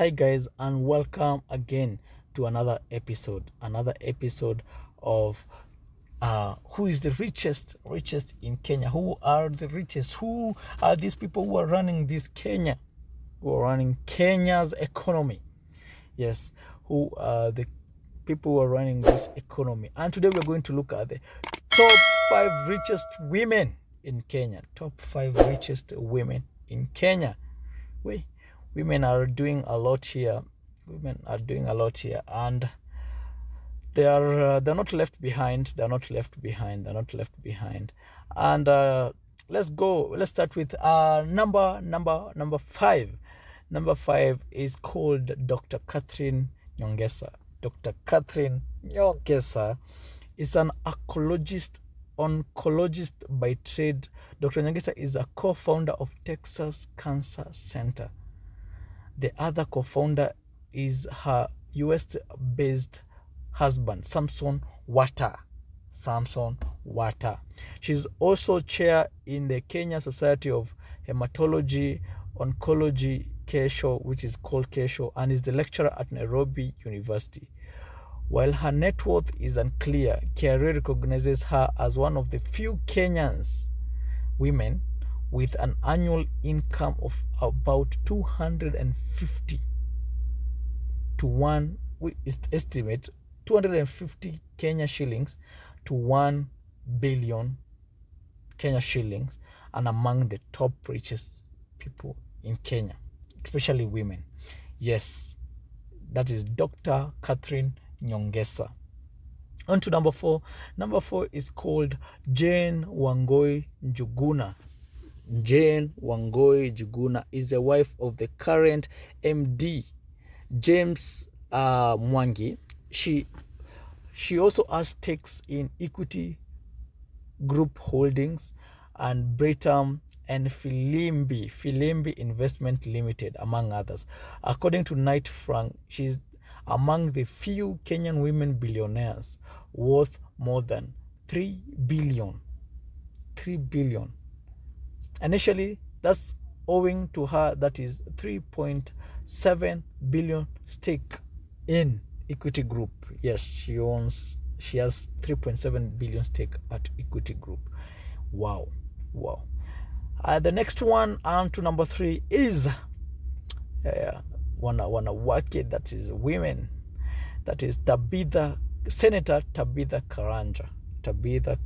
Hi guys, and welcome again to another episode of who is the richest in Kenya. Who are the richest? Who are these people who are running this Kenya, who are running Kenya's economy? Yes, who are the people who are running this economy? And today we're going to look at the top 5 richest women in Kenya. Top 5 richest women in Kenya. Women are doing a lot here. And they're not left behind. And let's go. Let's start with number 5. Number 5 is called Dr. Katherine Nyongesa. Dr. Katherine Nyongesa is an oncologist by trade. Dr. Nyongesa is a co-founder of Texas Cancer Center. The other co-founder is her US-based husband, Samson Wata. She's also chair in the Kenya Society of Hematology Oncology, KESHO, which is called KESHO, and is the lecturer at Nairobi University. While her net worth is unclear, KRA recognizes her as one of the few Kenyans women with an annual income of about 250 to 1, we estimate 250 Kenya shillings to 1 billion Kenya shillings, and among the top richest people in Kenya, especially women. Yes, that is Dr. Katherine Nyongesa. On to number 4. Number 4 is called Jane Wambui Njuguna. Jane Wambui Njuguna is the wife of the current MD, James Mwangi. She also has stakes in Equity Group Holdings and Britam and Filimbi Investment Limited, among others. According to Knight Frank, she's among the few Kenyan women billionaires worth more than 3 billion. Initially, that's owing to her that is 3.7 billion stake in Equity Group. Yes, she has 3.7 billion stake at Equity Group. Wow. The next one, on to number 3, is wanawake, that is women. That is Senator Tabitha Karanja. Tabitha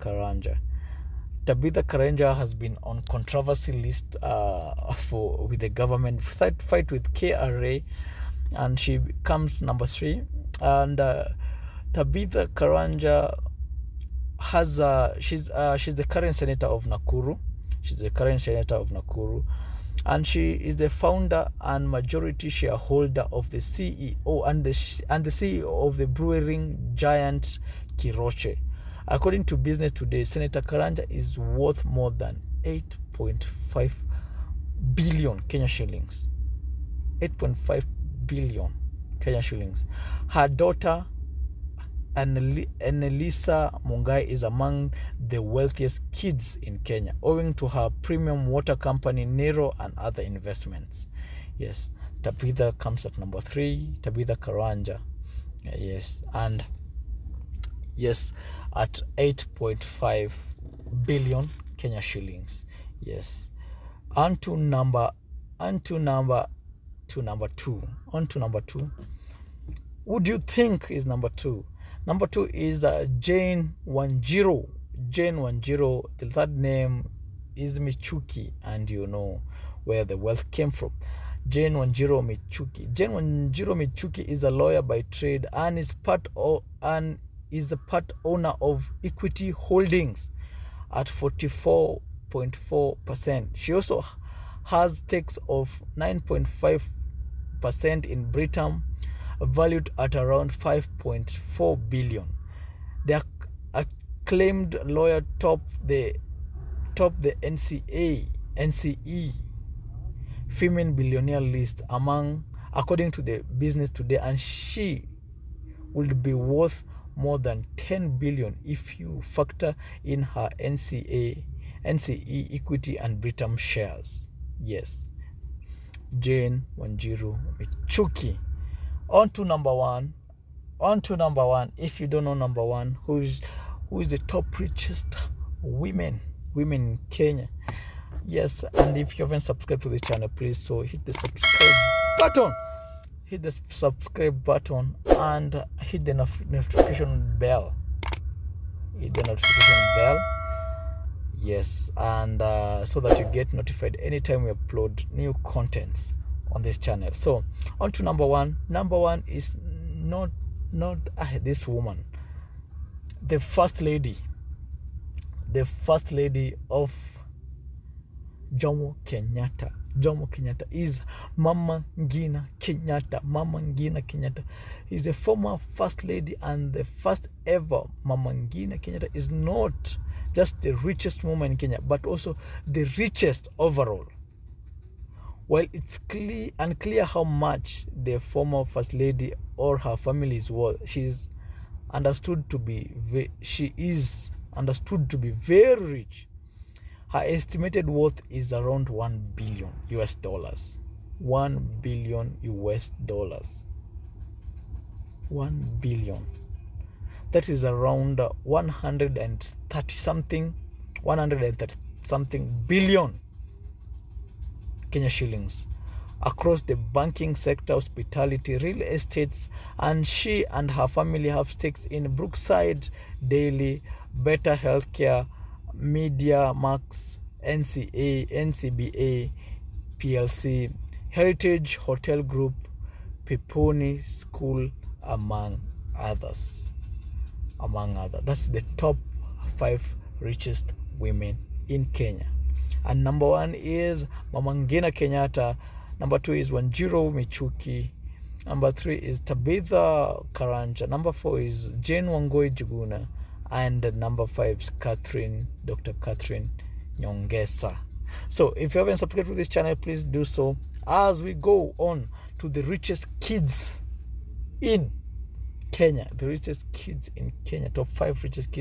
Karanja has been on controversy list with the government fight with KRA, and she comes number 3. And Tabitha Karanja she's the current senator of Nakuru. And she is the founder and majority shareholder of the CEO and the CEO of the brewing giant Kiroche. According to Business Today, Senator Karanja is worth more than 8.5 billion Kenya shillings. 8.5 billion Kenya shillings. Her daughter, Annalisa Mungai, is among the wealthiest kids in Kenya, owing to her premium water company, Nero, and other investments. Yes, Tabitha comes at number 3, Tabitha Karanja. Yes, and yes, at 8.5 billion Kenya shillings. Yes. On to number 2. Who do you think is number 2? Number 2 is Jane Wanjiro. The third name is Michuki, and you know where the wealth came from. Jane Wanjiro Michuki is a lawyer by trade and is a part owner of Equity Holdings at 44.4%. She also has stakes of 9.5% in Britam, valued at around 5.4 billion. The acclaimed lawyer topped the NCE female billionaire list according to the Business Today, and she would be worth more than 10 billion if you factor in her NCE, Equity, and Britam shares. Yes, Jane Wanjiru Michuki. On to number one. If you don't know number one, who is the top richest women in Kenya? Yes, and if you haven't subscribed to this channel, please so hit the subscribe button and hit the notification bell. Yes, and so that you get notified anytime we upload new contents on this channel. So on to number one. Number one is not this woman, the first lady of Jomo Kenyata. Jomo Kenyata is Mama Ngina Kenyata. Mama Ngina Kenyata is the former first lady, and the first ever Mama Ngina Kenyata is not just the richest woman in Kenya, but also the richest overall. While it's unclear how much the former first lady or her family is worth, she is understood to be very rich. Her estimated worth is around $1 billion US. $1 billion US. 1 billion. That is around 130 something billion Kenya shillings across the banking sector, hospitality, real estates, and she and her family have stakes in Brookside Daily, Better Healthcare, Media Max, NCBA PLC, Heritage Hotel Group, Peponi School, among others. That's the top 5 richest women in Kenya. And number one is Mama Ngina Kenyata. Number 2 is Wanjiru Michuki. Number 3 is Tabitha Karanja. Number 4 is Jane Wango Juguna. And number 5 is Dr. Katherine Nyongesa. So if you haven't subscribed to this channel, please do so as we go on to the richest kids in Kenya. The richest kids in Kenya, top 5 richest kids.